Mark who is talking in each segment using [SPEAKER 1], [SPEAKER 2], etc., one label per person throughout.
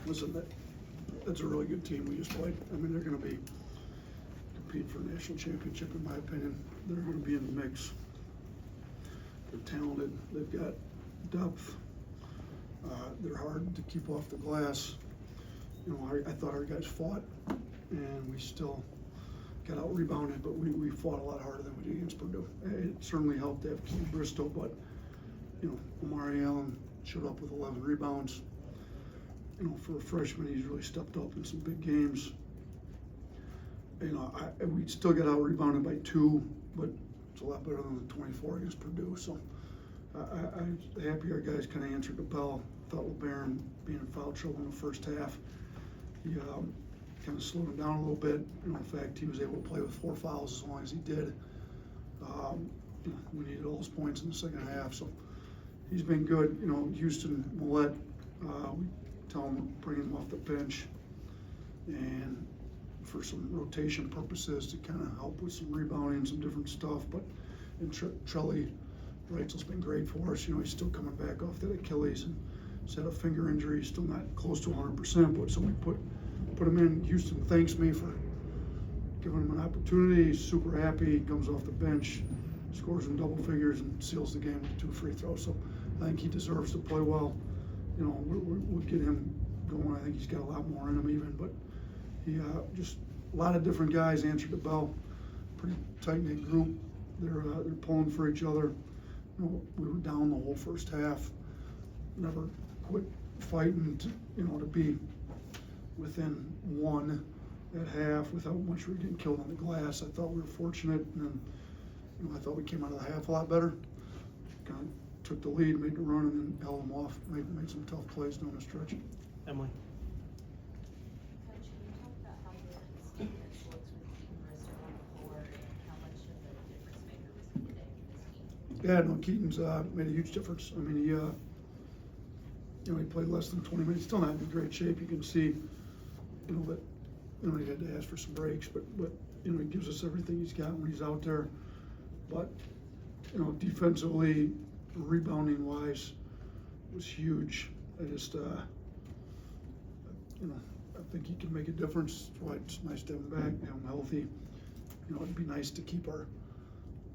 [SPEAKER 1] listen, that's a really good team we just played. I mean, they're going to be compete for a national championship, in my opinion. They're going to be in the mix. They're talented. They've got depth. They're hard to keep off the glass. You know, I thought our guys fought, and we still got out rebounded, but we fought a lot harder than we did against Purdue. It certainly helped to have Keith Bristow, but you know, Omari Allen showed up with 11 rebounds. You know, for a freshman, he's really stepped up in some big games. You know, we still got out rebounded by 2, but it's a lot better than the 24 against Purdue. So I'm happy our guys kind of answered the bell. Thought LeBaron being in foul trouble in the first half, he kind of slowed him down a little bit. You know, in fact, he was able to play with 4 fouls as long as he did. You know, we needed all his points in the second half, so he's been good. You know, Houston Millette, we tell him bring him off the bench, and for some rotation purposes to kind of help with some rebounding, some different stuff. But and Trelly Reitzel's been great for us. You know, he's still coming back off that Achilles and he's had a finger injury. He's still not close to 100%, but so we put him in. Houston thanks me for giving him an opportunity. He's super happy. He comes off the bench, scores in double figures, and seals the game with 2 free throws. So I think he deserves to play well. You know, we'll get him going. I think he's got a lot more in him even, but he just a lot of different guys answered the bell. Pretty tight-knit group. They're pulling for each other. You know, we were down the whole first half. Never quit fighting to be within 1 at half without much we were getting killed on the glass. I thought we were fortunate, and then I thought we came out of the half a lot better. Kind of took the lead, made the run, and then held them off. Made some tough plays down the stretch.
[SPEAKER 2] Emily.
[SPEAKER 3] Coach, can you talk about how good Steve looks with Keaton Bristow on the floor and how much of a difference maker was he today for this team?
[SPEAKER 1] Yeah, no, Keaton's made a huge difference. I mean, he played less than 20 minutes. Still not in great shape. You can see, that he had to ask for some breaks, but he gives us everything he's got when he's out there. But defensively, rebounding wise, was huge. I just, I think he can make a difference. That's why it's nice to have him back, have him healthy. It'd be nice to keep our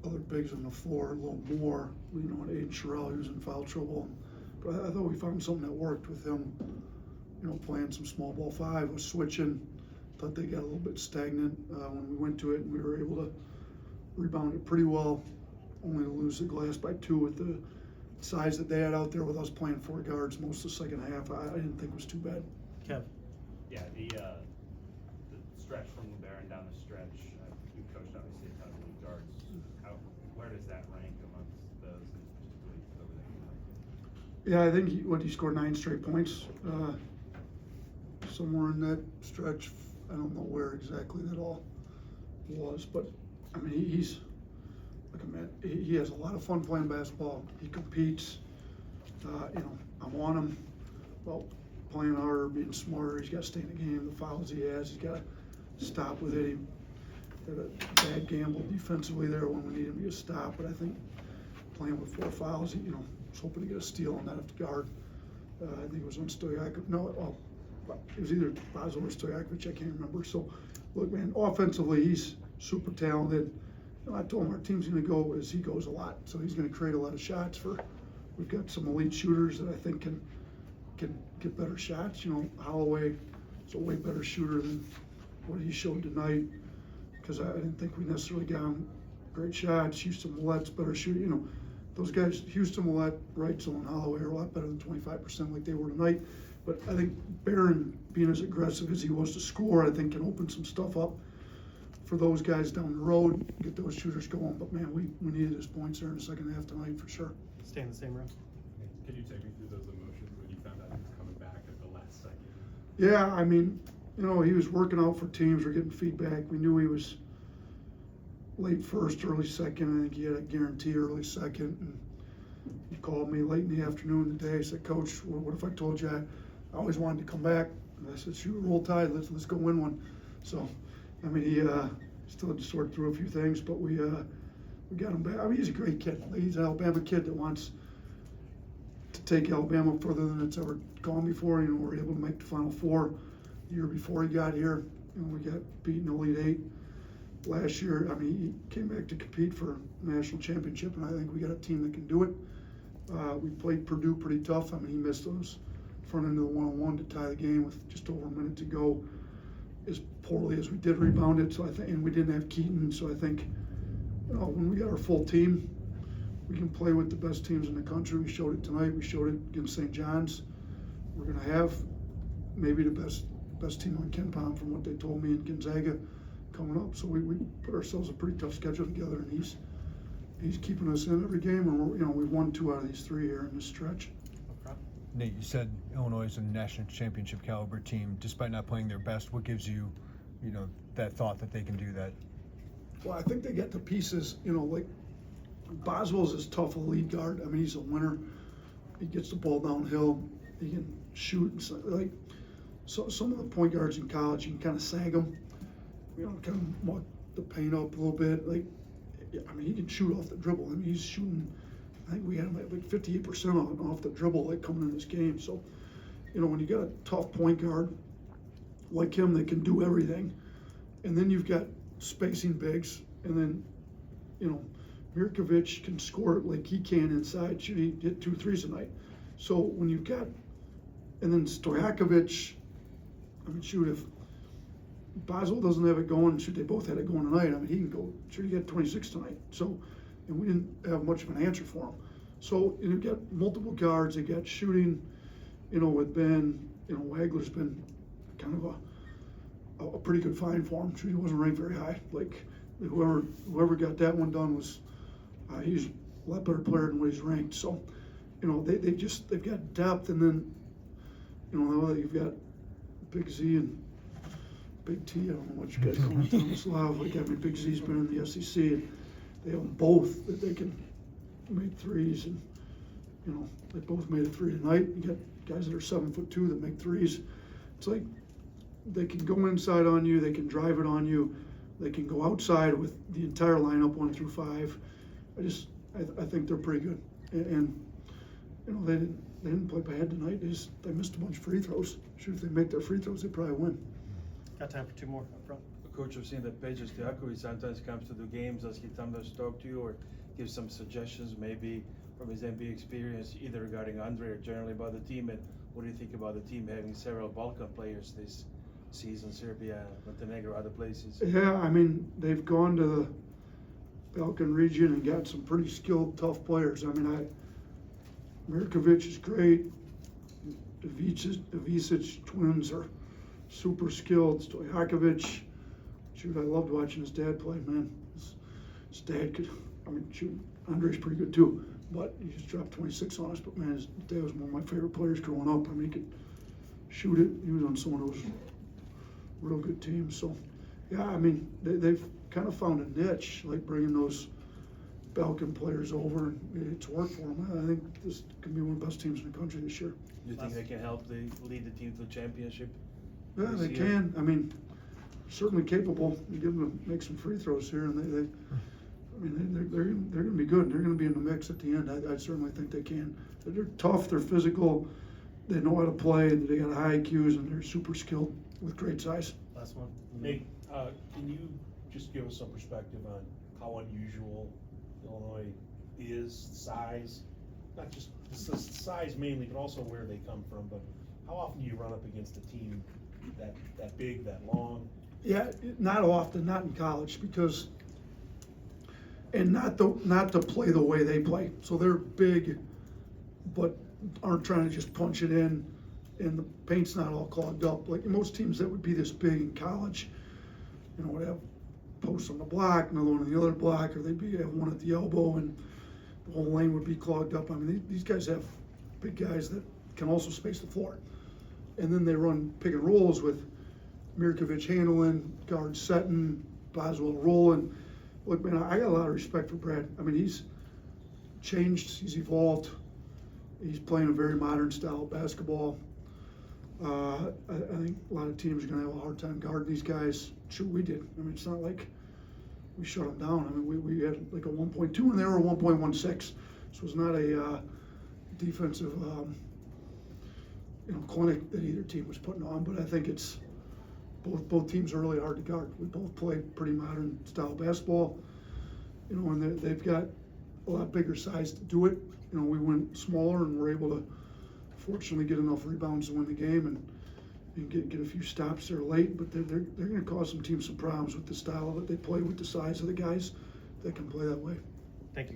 [SPEAKER 1] other bigs on the floor a little more. And Aiden Sherrill, he was in foul trouble. But I thought we found something that worked with him, playing some small ball 5, was switching. Thought they got a little bit stagnant when we went to it, and we were able to rebound it pretty well, only to lose the glass by 2 with the size that they had out there with us playing 4 guards most of the second half. I didn't think was too bad.
[SPEAKER 2] Kev.
[SPEAKER 4] Yeah, the stretch from LeBaron down the stretch, you coached obviously a ton of league guards. Where does that rank amongst those, particularly over there?
[SPEAKER 1] Yeah, I think he scored 9 straight points. Somewhere in that stretch. I don't know where exactly that all was, but I mean, he's like a man. He has a lot of fun playing basketball. He competes. I'm on him about playing harder, being smarter. He's got to stay in the game. The fouls he has, he's got to stop with it. He had a bad gamble defensively there when we need him to get a stop, but I think playing with 4 fouls, he, was hoping to get a steal on that at the guard. I think it was on Stojakovic. No, it was either Basel or Stojakovic, I can't remember. So, look, man, offensively, he's super talented. I told him our team's going to go as he goes a lot. So he's going to create a lot of shots we've got some elite shooters that I think can get better shots. Holloway is a way better shooter than what he showed tonight, because I didn't think we necessarily got him great shots. Houston Millette's better shooter. Those guys, Houston Millette, Reitzel, and Holloway are a lot better than 25% like they were tonight. But I think Barron, being as aggressive as he was to score, I think can open some stuff up for those guys down the road, get those shooters going. But man, we needed his points there in the second half tonight for sure.
[SPEAKER 2] Stay in the same room.
[SPEAKER 5] Can you take me through those emotions when you found out he was coming back at the last second?
[SPEAKER 1] Yeah, I mean, he was working out for teams. We're getting feedback. We knew he was late first, early second. I think he had a guarantee early second. And he called me late in the afternoon today. He said, "Coach, what if I told you I always wanted to come back?" And I said, "Shoot, roll tide. Let's go win one." So, I mean, he still had to sort through a few things, but we got him back. I mean, he's a great kid. He's an Alabama kid that wants to take Alabama further than it's ever gone before. You know, we're able to make the Final Four the year before he got here. You know, we got beaten Elite Eight last year. I mean, he came back to compete for a national championship, and I think we got a team that can do it. We played Purdue pretty tough. I mean, he missed those front end of the one-on-one to tie the game with just over a minute to go. As poorly as we did rebound it, so I think, and we didn't have Keaton, so I think, you know, when we got our full team, we can play with the best teams in the country. We showed it tonight. We showed it against St. John's. We're going to have maybe the best team on Ken Palm from what they told me in Gonzaga coming up. So we put ourselves a pretty tough schedule together, and he's keeping us in every game. And you know, we've won 2 out of these 3 here in this stretch.
[SPEAKER 2] Nate, you said Illinois is a national championship caliber team, despite not playing their best. What gives you, you know, that thought that they can do that?
[SPEAKER 1] Well, I think they get the pieces, you know, like Boswell's this tough lead guard. I mean, he's a winner. He gets the ball downhill. He can shoot. Like, so some of the point guards in college, you can kind of sag them, you know, kind of muck the paint up a little bit. Like, I mean, he can shoot off the dribble. I mean, he's shooting, I think we had him at like 58% off the dribble, like coming in this game. So, you know, when you got a tough point guard like him that can do everything, and then you've got spacing bigs, and then, you know, Mirkovic can score it like he can inside. He hit 2 threes tonight. So when you've got, and then Stojakovic, I mean, shoot, if Boswell doesn't have it going, shoot, they both had it going tonight. I mean, he can go, shoot, he got 26 tonight. So, and we didn't have much of an answer for him. So you've got multiple guards. They got shooting, you know, with Ben, you know, Wagler's been kind of a pretty good find for him. He wasn't ranked very high. Like, whoever got that one done was, he's a lot better player than what he's ranked. So, you know, they've got depth, and then, you know, you've got Big Z and Big T. I don't know what you guys call him, Thomas Love. Like, I mean, Big Z's been in the SEC, and they have both that they can make threes, and, you know, they both made a 3 tonight. You got guys that are 7'2" that make threes. It's like they can go inside on you, they can drive it on you, they can go outside with the entire lineup 1 through 5. I think they're pretty good, and you know, they didn't play bad tonight. They missed a bunch of free throws. Shoot, if they make their free throws, they probably win.
[SPEAKER 6] Got time for 2 more up front.
[SPEAKER 7] Coach, I've seen that Pedro Stojakovic sometimes comes to the games. Does he sometimes talk to you or give some suggestions, maybe from his NBA experience, either regarding Andre or generally about the team? And what do you think about the team having several Balkan players this season, Serbia, Montenegro, other places?
[SPEAKER 1] Yeah, I mean, they've gone to the Balkan region and got some pretty skilled, tough players. I mean, Mirkovic is great. The Ivicic twins are super skilled. Stojakovic, shoot, I loved watching his dad play, man. His dad could, I mean, shoot, Andre's pretty good too, but he just dropped 26 on us. But man, his dad was one of my favorite players growing up. I mean, he could shoot it. He was on some of those real good teams. So, yeah, I mean, they've kind of found a niche, like bringing those Balkan players over, and it's worked for them. I think this could be one of the best teams in the country this year.
[SPEAKER 7] Do you think they can help lead the team to the championship?
[SPEAKER 1] Yeah,
[SPEAKER 7] this
[SPEAKER 1] they
[SPEAKER 7] year?
[SPEAKER 1] can. I mean, certainly capable. You give them to make some free throws here, and they're going to be good. They're going to be in the mix at the end. I certainly think they can. They're tough. They're physical. They know how to play. They got high IQs, and they're super skilled with great size.
[SPEAKER 6] Last one.
[SPEAKER 8] Nate, can you just give us some perspective on how unusual Illinois is, size, not just the size mainly, but also where they come from, but how often do you run up against a team that big, that long?
[SPEAKER 1] Yeah, not often, not in college, because, and not to play the way they play. So they're big, but aren't trying to just punch it in, and the paint's not all clogged up. Like most teams that would be this big in college, you know, would have posts on the block, another one on the other block, or they'd have one at the elbow, and the whole lane would be clogged up. I mean, these guys have big guys that can also space the floor. And then they run pick and rolls with Mirkovic handling, guards setting, Boswell rolling. Look, man, I got a lot of respect for Brad. I mean, he's changed, he's evolved. He's playing a very modern style of basketball. I think a lot of teams are going to have a hard time guarding these guys. Sure, we did. I mean, it's not like we shut them down. I mean, we had like a 1.2 and they were a 1.16. So it's not a defensive, clinic that either team was putting on, but I think it's, both teams are really hard to guard. We both play pretty modern style basketball, and they've got a lot bigger size to do it. We went smaller and were able to fortunately get enough rebounds to win the game and get a few stops there late, but they're going to cause some teams some problems with the style that they play, with the size of the guys that can play that way.